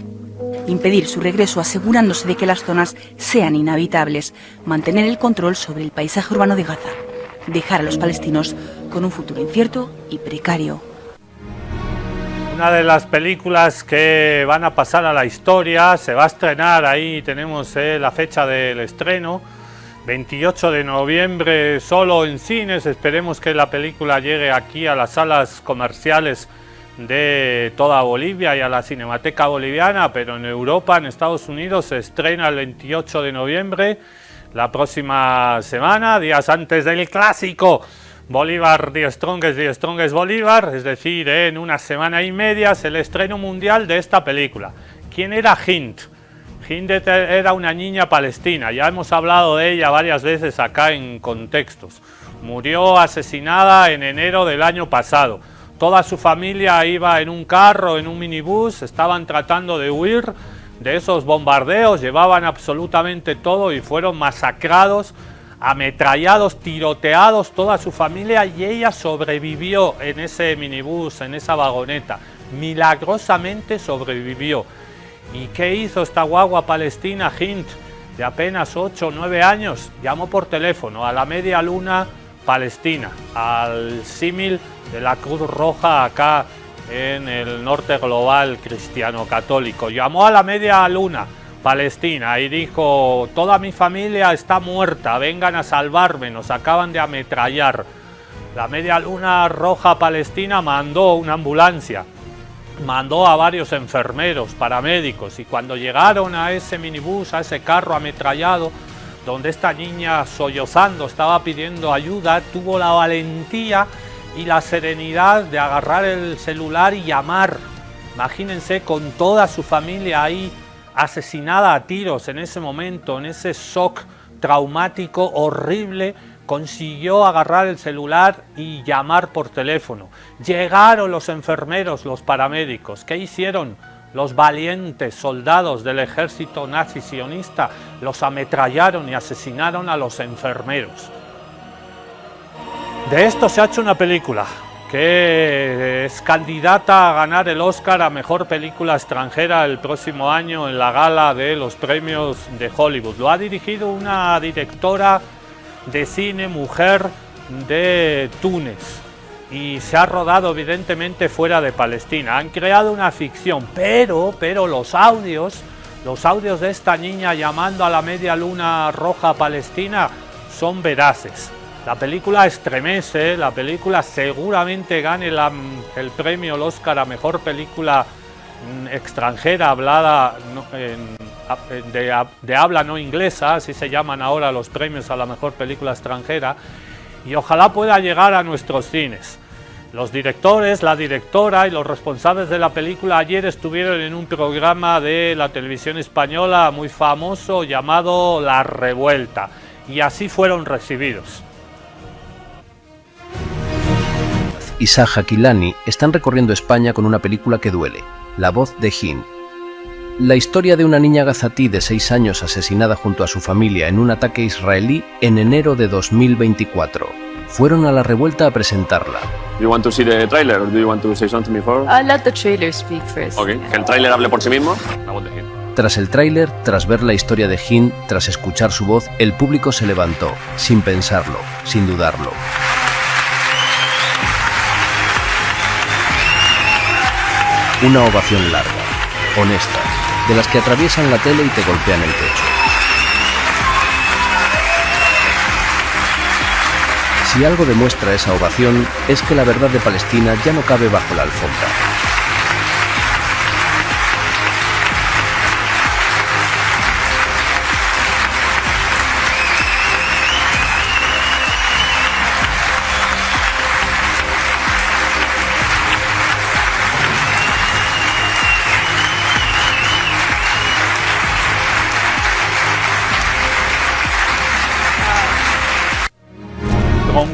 impedir su regreso asegurándose de que las zonas sean inhabitables, mantener el control sobre el paisaje urbano de Gaza, dejar a los palestinos con un futuro incierto y precario. Una de las películas que van a pasar a la historia, se va a estrenar, ahí tenemos la fecha del estreno, 28 de noviembre, solo en cines. Esperemos que la película llegue aquí a las salas comerciales de toda Bolivia y a la Cinemateca Boliviana, pero en Europa, en Estados Unidos, se estrena el 28 de noviembre. la próxima semana, días antes del clásico Bolívar The Strongest Bolívar, es decir, en una semana y media es el estreno mundial de esta película. ¿Quién era Hind? Hind era una niña palestina, ya hemos hablado de ella varias veces acá en contextos. Murió asesinada en enero del año pasado. Toda su familia iba en un carro, en un minibús, estaban tratando de huir de esos bombardeos, llevaban absolutamente todo y fueron masacrados, ametrallados, tiroteados, toda su familia, y ella sobrevivió en ese minibús, en esa vagoneta. Milagrosamente sobrevivió. ¿Y qué hizo esta guagua palestina, Hind, de apenas 8 o 9 años? Llamó por teléfono a la Media Luna palestina, al símil de la Cruz Roja acá en el norte global cristiano católico. Llamó a la Media Luna palestina y dijo: toda mi familia está muerta, vengan a salvarme, nos acaban de ametrallar. La Media Luna Roja palestina mandó una ambulancia, mandó a varios enfermeros, paramédicos, y cuando llegaron a ese minibús, a ese carro ametrallado, donde esta niña sollozando estaba pidiendo ayuda, tuvo la valentía y la serenidad de agarrar el celular y llamar. Imagínense, con toda su familia ahí asesinada a tiros en ese momento, en ese shock traumático horrible, consiguió agarrar el celular y llamar por teléfono. Llegaron los enfermeros, los paramédicos. ¿Qué hicieron? Los valientes soldados del ejército nazi sionista los ametrallaron y asesinaron a los enfermeros. De esto se ha hecho una película que es candidata a ganar el Oscar a Mejor Película Extranjera el próximo año en la gala de los premios de Hollywood. Lo ha dirigido una directora de cine, mujer, de Túnez, y se ha rodado evidentemente fuera de Palestina. Han creado una ficción, pero los audios de esta niña llamando a la Media Luna Roja palestina son veraces. La película estremece, la película seguramente gane el premio, el Oscar a Mejor Película Extranjera hablada de habla no inglesa, así se llaman ahora los premios a la Mejor Película Extranjera, y ojalá pueda llegar a nuestros cines. Los directores, la directora y los responsables de la película ayer estuvieron en un programa de la televisión española muy famoso llamado La Revuelta, y así fueron recibidos. Y Saja Kilani están recorriendo España con una película que duele, La voz de Hind. La historia de una niña gazatí de 6 años asesinada junto a su familia en un ataque israelí en enero de 2024. Fueron a La Revuelta a presentarla. Do you want to see the trailer or do you want to say something before? Let the trailer speak first. Okay, que el trailer hable por sí mismo. La voz de Hind. Tras el tráiler, tras ver la historia de Hind, tras escuchar su voz, el público se levantó, sin pensarlo, sin dudarlo. Una ovación larga, honesta, de las que atraviesan la tele y te golpean el pecho. Si algo demuestra esa ovación, es que la verdad de Palestina ya no cabe bajo la alfombra.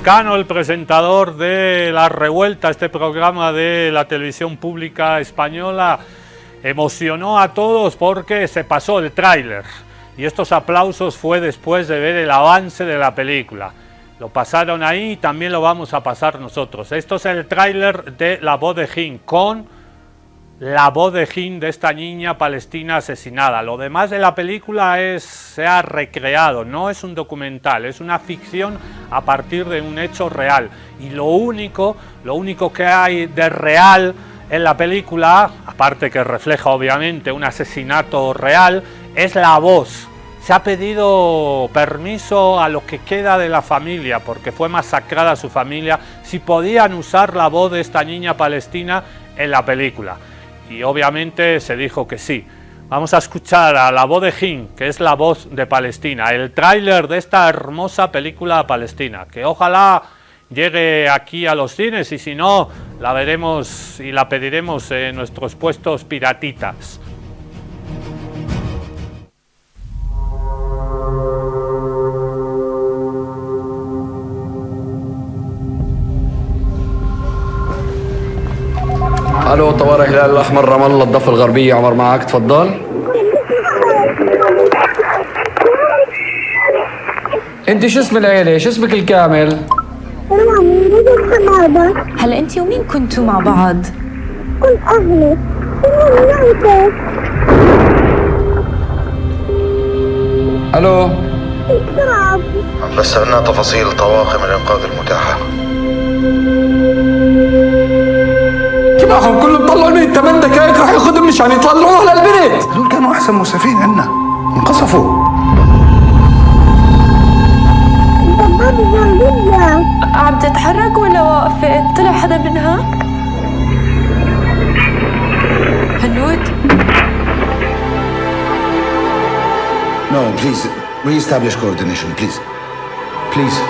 Broncano, el presentador de La Revuelta, este programa de la televisión pública española, emocionó a todos porque se pasó el tráiler. Y estos aplausos fue después de ver el avance de la película. Lo pasaron ahí y también lo vamos a pasar nosotros. Esto es el tráiler de La voz de Hind, con la voz de Hind, de esta niña palestina asesinada. Lo demás de la película se ha recreado, no es un documental, es una ficción a partir de un hecho real. Y lo único que hay de real en la película, aparte que refleja obviamente un asesinato real, es la voz. Se ha pedido permiso a lo que queda de la familia, porque fue masacrada su familia, si podían usar la voz de esta niña palestina en la película. Y obviamente se dijo que sí. Vamos a escuchar a la voz de Hind, que es la voz de Palestina, el tráiler de esta hermosa película palestina, que ojalá llegue aquí a los cines y si no, la veremos y la pediremos en nuestros puestos piratitas. الو طوارئ الهلال الاحمر رام الله الضفه الغربيه عمر معك تفضل. انت شو اسم العيله؟ شو اسمك الكامل؟ هلا انت ومين كنتوا مع بعض؟ كنت اهلي. الو بس عندنا تفاصيل طواقم الانقاذ المتاحه. تبعهم كلهم طلعوا من 8 دقائق راح ياخذهم مشان يطلعوه على البيت. هذول كانوا احسن مسعفين عنا انقصفوا. عم تتحرك ولا واقفة؟ طلع حدا منها؟ هنود؟ No, please, re-establish coordination, please. Please.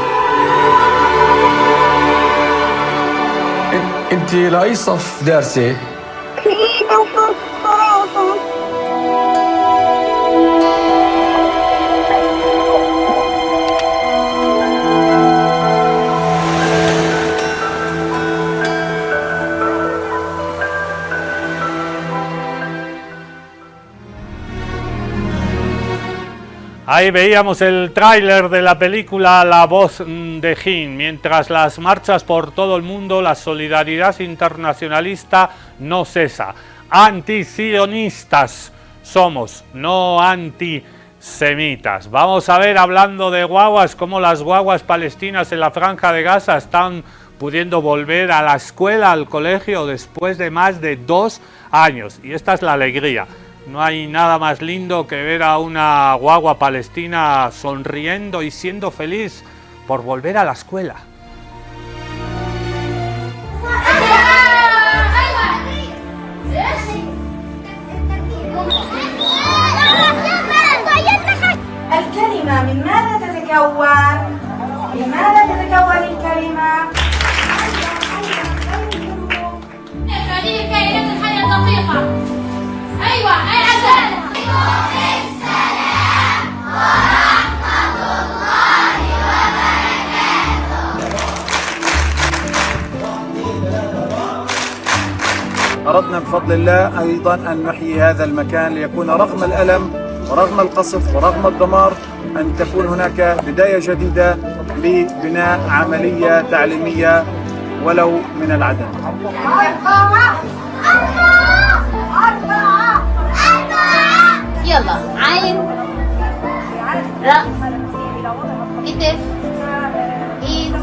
انت لاي صف دارسة؟ Ahí veíamos el tráiler de la película La voz de Hind. Mientras las marchas por todo el mundo, la solidaridad internacionalista no cesa. Antisionistas somos, no antisemitas. Vamos a ver, hablando de guaguas, cómo las guaguas palestinas en la Franja de Gaza están pudiendo volver a la escuela, al colegio, después de más de 2 años. Y esta es la alegría. No hay nada más lindo que ver a una guagua palestina sonriendo y siendo feliz por volver a la escuela. الكلمة من ماذا تتكون؟ لماذا تتكون الكلمة؟ هذه كائنات الحياة الدقيقة. أيوة السلام ورحمة الله وبركاته. أردنا بفضل الله أيضا أن نحيي هذا المكان ليكون رغم الألم ورغم القصف ورغم الدمار أن تكون هناك بداية جديدة لبناء عملية تعليمية ولو من العدم. يلا عين رأس كتف ايد.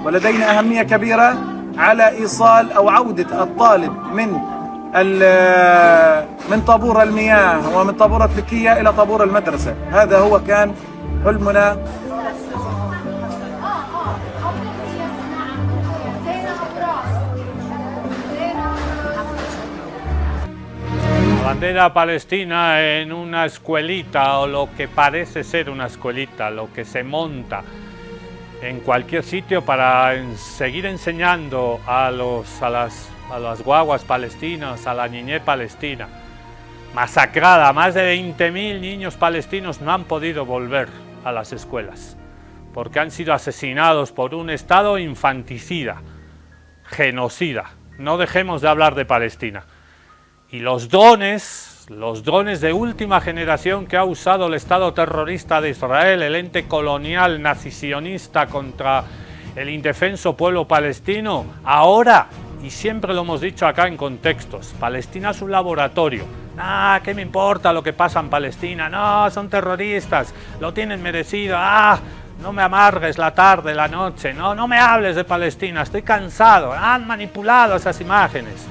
ولدينا أهمية كبيرة على إيصال أو عودة الطالب من طابور المياه ومن طابور التكية إلى طابور المدرسة. هذا هو كان حلمنا. La bandera palestina en una escuelita, o lo que parece ser una escuelita, lo que se monta en cualquier sitio para seguir enseñando a las guaguas palestinas, a la niñez palestina, masacrada. Más de 20.000 niños palestinos no han podido volver a las escuelas, porque han sido asesinados por un Estado infanticida, genocida. No dejemos de hablar de Palestina. Y los drones de última generación que ha usado el Estado terrorista de Israel, el ente colonial nazisionista contra el indefenso pueblo palestino, ahora, y siempre lo hemos dicho acá en contextos, Palestina es un laboratorio. ¿Qué me importa lo que pasa en Palestina? No, son terroristas, lo tienen merecido. No me amargues la tarde, la noche, no me hables de Palestina, estoy cansado. Han manipulado esas imágenes.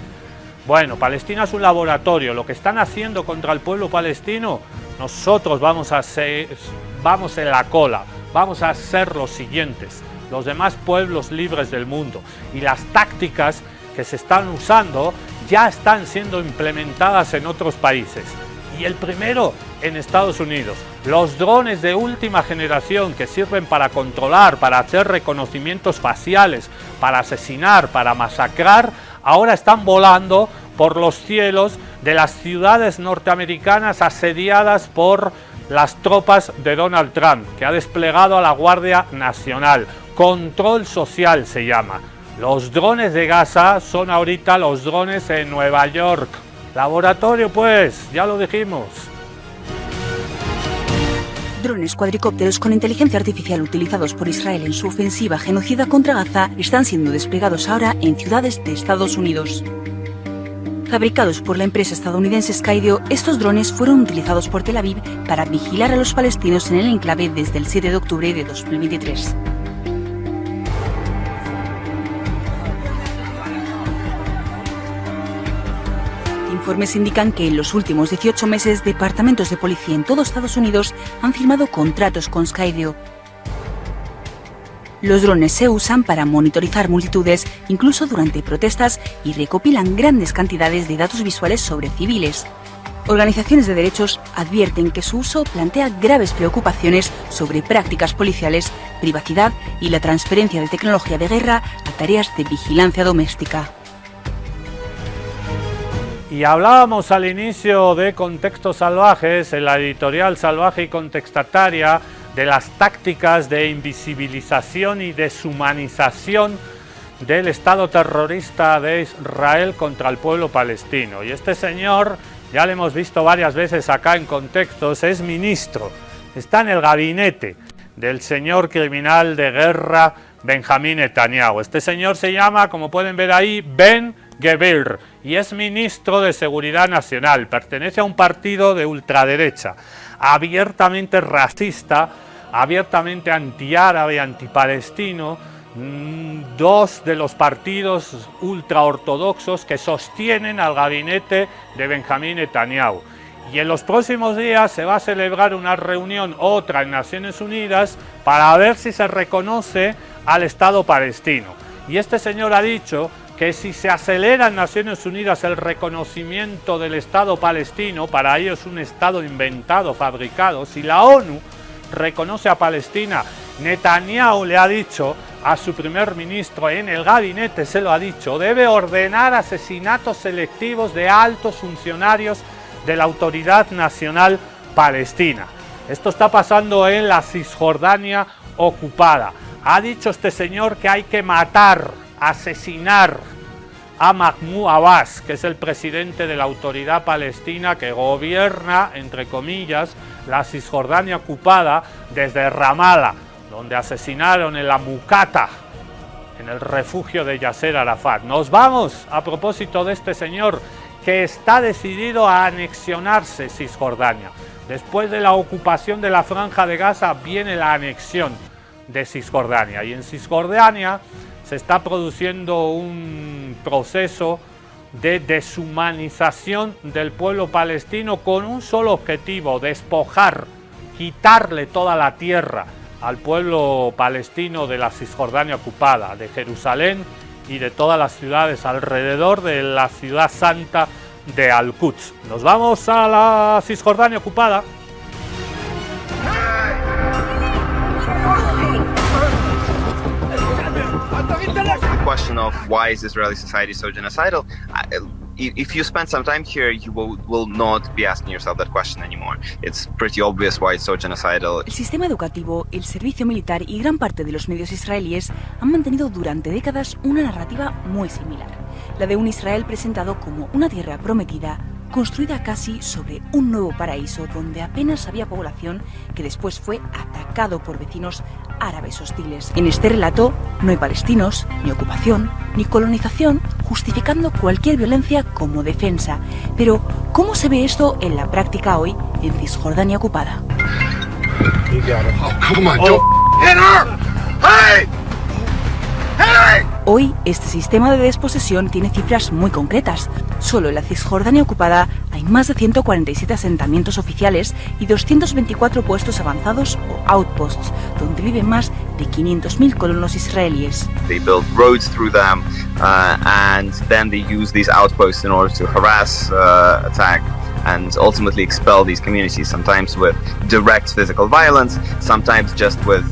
Bueno, Palestina es un laboratorio. Lo que están haciendo contra el pueblo palestino, nosotros vamos en la cola, vamos a ser los siguientes, los demás pueblos libres del mundo. Y las tácticas que se están usando ya están siendo implementadas en otros países. Y el primero en Estados Unidos. Los drones de última generación que sirven para controlar, para hacer reconocimientos faciales, para asesinar, para masacrar, ahora están volando por los cielos de las ciudades norteamericanas asediadas por las tropas de Donald Trump, que ha desplegado a la Guardia Nacional. Control social se llama. Los drones de Gaza son ahorita los drones en Nueva York. Laboratorio, pues, ya lo dijimos. Drones cuadricópteros con inteligencia artificial utilizados por Israel en su ofensiva genocida contra Gaza están siendo desplegados ahora en ciudades de Estados Unidos. Fabricados por la empresa estadounidense Skydio, estos drones fueron utilizados por Tel Aviv para vigilar a los palestinos en el enclave desde el 7 de octubre de 2023. Informes indican que en los últimos 18 meses departamentos de policía en todo Estados Unidos han firmado contratos con Skydio. Los drones se usan para monitorizar multitudes, incluso durante protestas, y recopilan grandes cantidades de datos visuales sobre civiles. Organizaciones de derechos advierten que su uso plantea graves preocupaciones sobre prácticas policiales, privacidad y la transferencia de tecnología de guerra a tareas de vigilancia doméstica. Y hablábamos al inicio de Contextos Salvajes, en la editorial Salvaje y Contestataria, de las tácticas de invisibilización y deshumanización del Estado terrorista de Israel contra el pueblo palestino. Y este señor, ya lo hemos visto varias veces acá en Contextos, es ministro, está en el gabinete del señor criminal de guerra Benjamín Netanyahu. Este señor se llama, como pueden ver ahí, Ben-Gvir, y es ministro de Seguridad Nacional. Pertenece a un partido de ultraderecha, abiertamente racista, abiertamente antiárabe, antipalestino, dos de los partidos ultraortodoxos que sostienen al gabinete de Benjamín Netanyahu. Y en los próximos días se va a celebrar una reunión, otra en Naciones Unidas, para ver si se reconoce al Estado palestino. Y este señor ha dicho que si se acelera en Naciones Unidas el reconocimiento del Estado palestino, para ellos un Estado inventado, fabricado, si la ONU reconoce a Palestina, Netanyahu le ha dicho a su primer ministro, en el gabinete se lo ha dicho, debe ordenar asesinatos selectivos de altos funcionarios de la Autoridad Nacional Palestina. Esto está pasando en la Cisjordania ocupada. Ha dicho este señor que hay que matar, asesinar a Mahmoud Abbas, que es el presidente de la Autoridad Palestina que gobierna, entre comillas, la Cisjordania ocupada desde Ramallah, donde asesinaron en la Mucata, en el refugio de Yasser Arafat. Nos vamos a propósito de este señor que está decidido a anexionarse Cisjordania. Después de la ocupación de la Franja de Gaza viene la anexión de Cisjordania, y en Cisjordania se está produciendo un proceso de deshumanización del pueblo palestino con un solo objetivo: despojar, quitarle toda la tierra al pueblo palestino de la Cisjordania ocupada, de Jerusalén y de todas las ciudades alrededor de la ciudad santa de Al-Quds. Nos vamos a la Cisjordania ocupada. The question of why is Israeli society so genocidal, if you spend some time here, you will not be asking yourself that question anymore. It's pretty obvious why it's so genocidal. El sistema educativo, el servicio militar y gran parte de los medios israelíes han mantenido durante décadas una narrativa muy similar, la de un Israel presentado como una tierra prometida, construida casi sobre un nuevo paraíso donde apenas había población, que después fue atacado por vecinos árabes hostiles. En este relato no hay palestinos, ni ocupación, ni colonización, justificando cualquier violencia como defensa. Pero, ¿cómo se ve esto en la práctica hoy en Cisjordania ocupada? Hoy, este sistema de desposesión tiene cifras muy concretas. Solo en la Cisjordania ocupada hay más de 147 asentamientos oficiales y 224 puestos avanzados o outposts, donde viven más de 500.000 colonos israelíes. They build roads through them, and then they use these outposts in order to harass, attack, and ultimately expel these communities, sometimes with direct physical violence, sometimes just with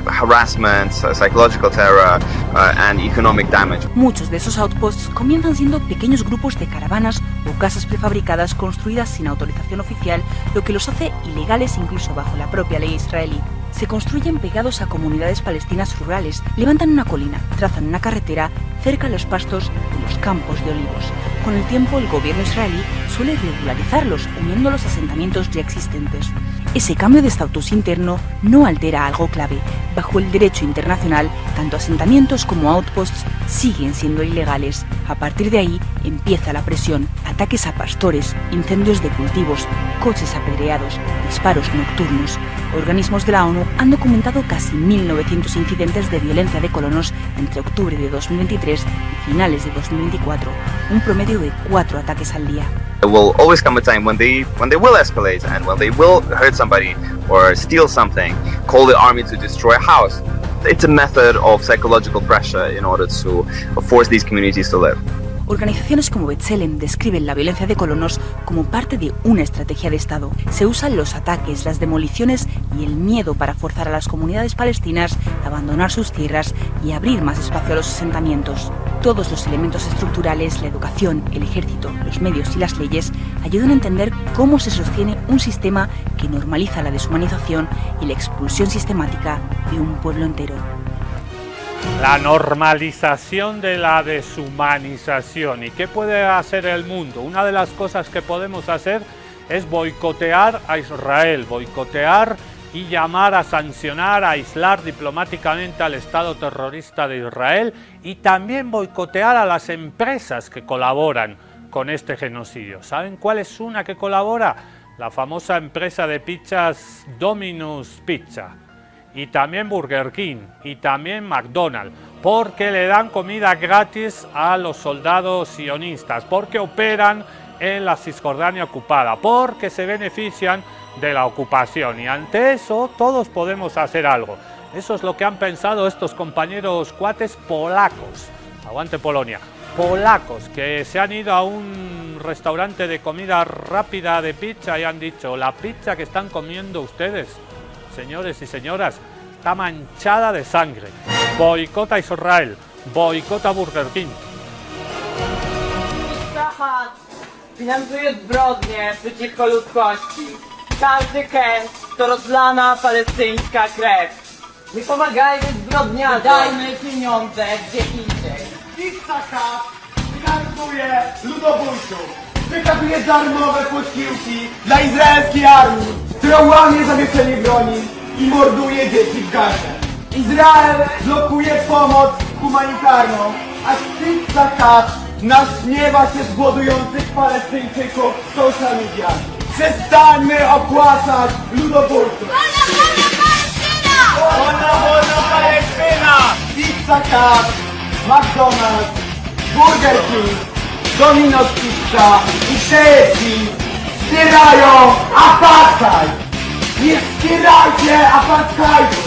harassment, psychological terror, and economic damage. Muchos de esos outposts comienzan siendo pequeños grupos de caravanas o casas prefabricadas construidas sin autorización oficial, lo que los hace ilegales incluso bajo la propia ley israelí. Se construyen pegados a comunidades palestinas rurales, levantan una colina, trazan una carretera, cercan los pastos y los campos de olivos. Con el tiempo, el gobierno israelí suele regularizarlos, uniendo los asentamientos ya existentes. Ese cambio de estatus interno no altera algo clave. Bajo el derecho internacional, tanto asentamientos como outposts siguen siendo ilegales. A partir de ahí, empieza la presión, ataques a pastores, incendios de cultivos, coches apedreados, disparos nocturnos. Organismos de la ONU han documentado casi 1.900 incidentes de violencia de colonos entre octubre de 2023 y finales de 2024, un promedio de 4 ataques al día. There will always come a time when they will escalate, and when they will hurt somebody or steal something, call the army to destroy a house. It's a method of psychological pressure in order to force these communities to live. Organizaciones como B'Tselem describen la violencia de colonos como parte de una estrategia de Estado. Se usan los ataques, las demoliciones y el miedo para forzar a las comunidades palestinas a abandonar sus tierras y abrir más espacio a los asentamientos. Todos los elementos estructurales, la educación, el ejército, los medios y las leyes ayudan a entender cómo se sostiene un sistema que normaliza la deshumanización y la expulsión sistemática de un pueblo entero. La normalización de la deshumanización. ¿Y qué puede hacer el mundo? Una de las cosas que podemos hacer es boicotear a Israel, boicotear y llamar a sancionar, a aislar diplomáticamente al Estado terrorista de Israel y también boicotear a las empresas que colaboran con este genocidio. ¿Saben cuál es una que colabora? La famosa empresa de pizzas Domino's Pizza. Y también Burger King, y también McDonald's, porque le dan comida gratis a los soldados sionistas, porque operan en la Cisjordania ocupada, porque se benefician de la ocupación. Y ante eso todos podemos hacer algo. Eso es lo que han pensado estos compañeros cuates polacos, aguante Polonia, polacos que se han ido a un restaurante de comida rápida de pizza y han dicho: la pizza que están comiendo ustedes, señores y señoras, está manchada de sangre. Boicota Israel, boicota Burger King. Szachad finansuje zbrodnie przeciwko ludzkości. Każdy gest to rozlana palestyńska krew. Nie pomagajmy zbrodniarzom, dajmy pieniądze gdzie indziej. Szachad finansuje ludobójców. Wykazuje darmowe posiłki dla izraelskiej armii, która łamie zawieszenie broni i morduje dzieci w Gazie. Izrael blokuje pomoc humanitarną, a Pizza Hut naśmiewa się z głodujących Palestyńczyków w social mediach. Przestańmy opłacać ludobójców! Wolna Palestyna! Pizza Hut, McDonald's, Burger King, Domino's Pizza i KFC wspierają apartheid! Nie wspierajcie apartheidu!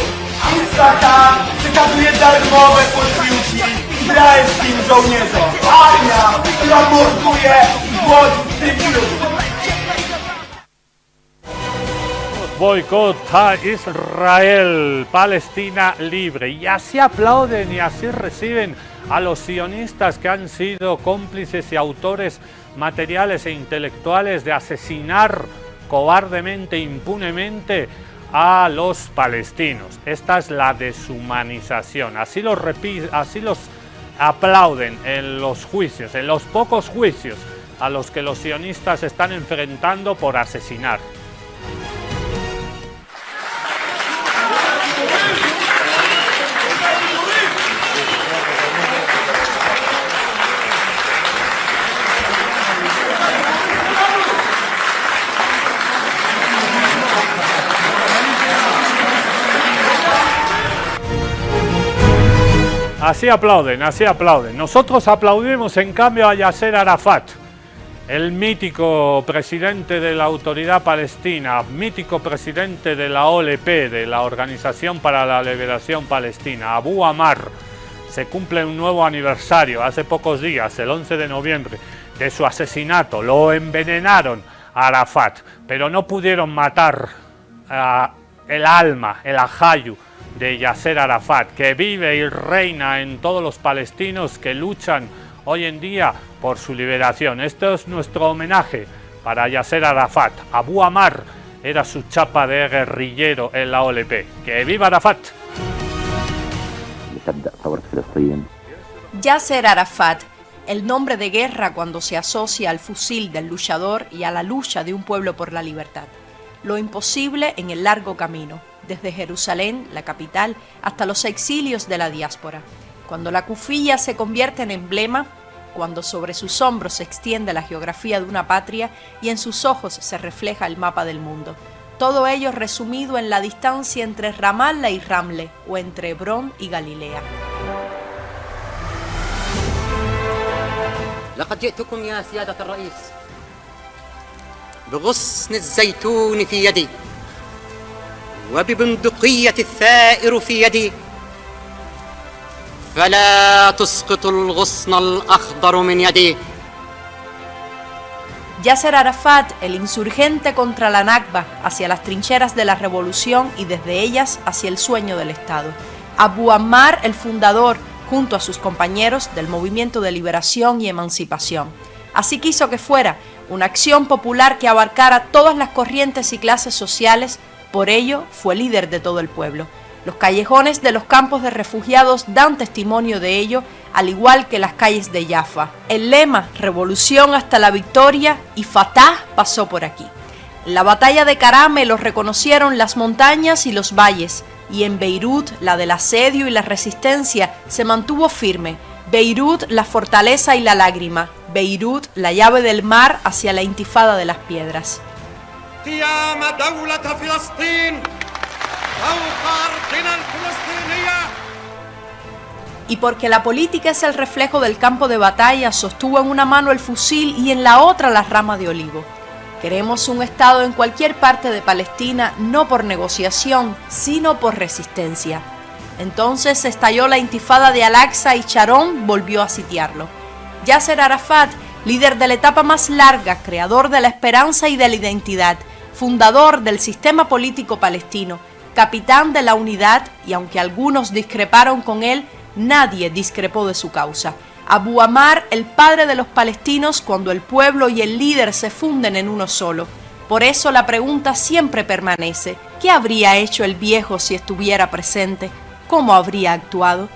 Pizza Hut przekazuje darmowe posiłki izraelskim żołnierzom. Armia, która morduje i głodzi cywilów. Boicota Israel, Palestina libre. Y así aplauden y así reciben a los sionistas que han sido cómplices y autores materiales e intelectuales de asesinar cobardemente, impunemente a los palestinos. Esta es la deshumanización. Así los aplauden en los juicios, en los pocos juicios a los que los sionistas están enfrentando por asesinar. Así aplauden, así aplauden. Nosotros aplaudimos en cambio a Yasser Arafat, el mítico presidente de la Autoridad Palestina, mítico presidente de la OLP, de la Organización para la Liberación Palestina, Abu Ammar. Se cumple un nuevo aniversario, hace pocos días, el 11 de noviembre, de su asesinato. Lo envenenaron a Arafat, pero no pudieron matar el alma, el ajayu de Yasser Arafat, que vive y reina en todos los palestinos que luchan hoy en día por su liberación. Esto es nuestro homenaje para Yasser Arafat. Abu Ammar era su chapa de guerrillero en la OLP. ¡Que viva Arafat! Yasser Arafat, el nombre de guerra cuando se asocia al fusil del luchador y a la lucha de un pueblo por la libertad. Lo imposible en el largo camino, desde Jerusalén, la capital, hasta los exilios de la diáspora. Cuando la kufiyya se convierte en emblema, cuando sobre sus hombros se extiende la geografía de una patria y en sus ojos se refleja el mapa del mundo. Todo ello resumido en la distancia entre Ramallah y Ramle, o entre Hebrón y Galilea. لقد جئتكم يا سيادة الرئيس بغصن الزيتون في يدي وببندقية الثائر في يدي فلا تسقط الغصن الأخضر من يدي. Yasser Arafat, el insurgente contra la Nakba, hacia las trincheras de la revolución y desde ellas hacia el sueño del Estado. Abu Ammar, el fundador, junto a sus compañeros del movimiento de liberación y emancipación. Así quiso que fuera una acción popular que abarcara todas las corrientes y clases sociales, por ello fue líder de todo el pueblo. Los callejones de los campos de refugiados dan testimonio de ello, al igual que las calles de Jaffa. El lema "Revolución hasta la victoria" y Fatah pasó por aquí. En la batalla de Karame los reconocieron las montañas y los valles, y en Beirut la del asedio y la resistencia se mantuvo firme. Beirut, la fortaleza y la lágrima. Beirut, la llave del mar hacia la intifada de las piedras. Y porque la política es el reflejo del campo de batalla, sostuvo en una mano el fusil y en la otra la rama de olivo. Queremos un Estado en cualquier parte de Palestina, no por negociación, sino por resistencia. Entonces estalló la intifada de Al-Aqsa y Sharon volvió a sitiarlo. Yasser Arafat, líder de la etapa más larga, creador de la esperanza y de la identidad, fundador del sistema político palestino, capitán de la unidad, y aunque algunos discreparon con él, nadie discrepó de su causa. Abu Ammar, el padre de los palestinos cuando el pueblo y el líder se funden en uno solo. Por eso la pregunta siempre permanece: ¿qué habría hecho el viejo si estuviera presente? ¿Cómo habría actuado?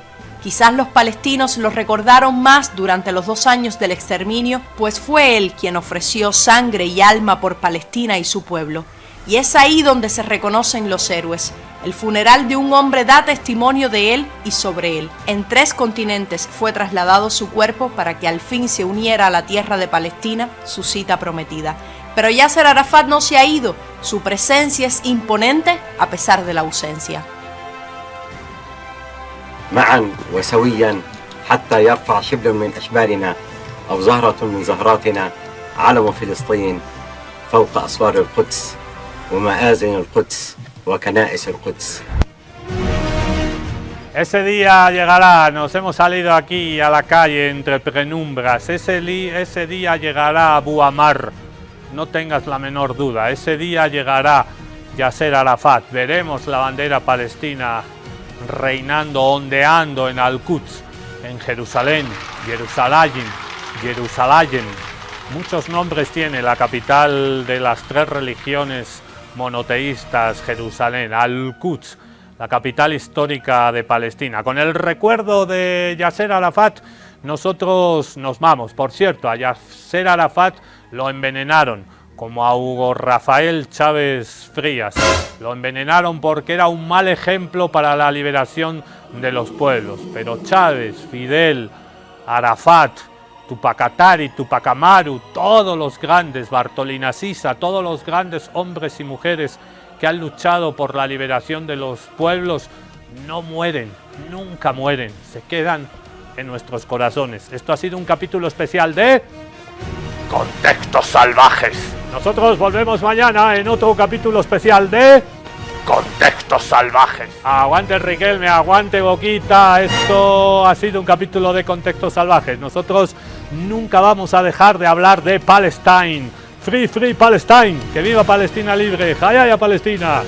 Quizás los palestinos lo recordaron más durante los 2 años del exterminio, pues fue él quien ofreció sangre y alma por Palestina y su pueblo. Y es ahí donde se reconocen los héroes. El funeral de un hombre da testimonio de él y sobre él. En 3 continentes fue trasladado su cuerpo para que al fin se uniera a la tierra de Palestina, su cita prometida. Pero Yasser Arafat no se ha ido. Su presencia es imponente a pesar de la ausencia. معا وسويا حتى يرفع شبل من أشبالنا أو زهرة من زهراتنا علم فلسطين فوق أسوار القدس ومآذن القدس وكنائس القدس. Ese día llegará, nos hemos salido aquí a la calle entre penumbras, ese día llegará Abu Ammar, no tengas la menor duda, ese día llegará Yasser Arafat, veremos la bandera palestina reinando, ondeando en Al-Quds, en Jerusalén, Jerusalén, muchos nombres tiene la capital de las 3 religiones monoteístas, Jerusalén, Al-Quds, la capital histórica de Palestina. Con el recuerdo de Yasser Arafat nosotros nos vamos. Por cierto, a Yasser Arafat lo envenenaron, como a Hugo Rafael Chávez Frías. Lo envenenaron porque era un mal ejemplo para la liberación de los pueblos. Pero Chávez, Fidel, Arafat, Tupac Katari, Tupac Amaru, todos los grandes, Bartolina Sisa, todos los grandes hombres y mujeres que han luchado por la liberación de los pueblos, no mueren, nunca mueren, se quedan en nuestros corazones. Esto ha sido un capítulo especial de Contextos Salvajes. Nosotros volvemos mañana en otro capítulo especial de Contextos Salvajes. Aguante Riquelme, aguante Boquita. Esto ha sido un capítulo de Contextos Salvajes. Nosotros nunca vamos a dejar de hablar de Palestine. Free, free Palestine. Que viva Palestina libre. Jaya Palestina.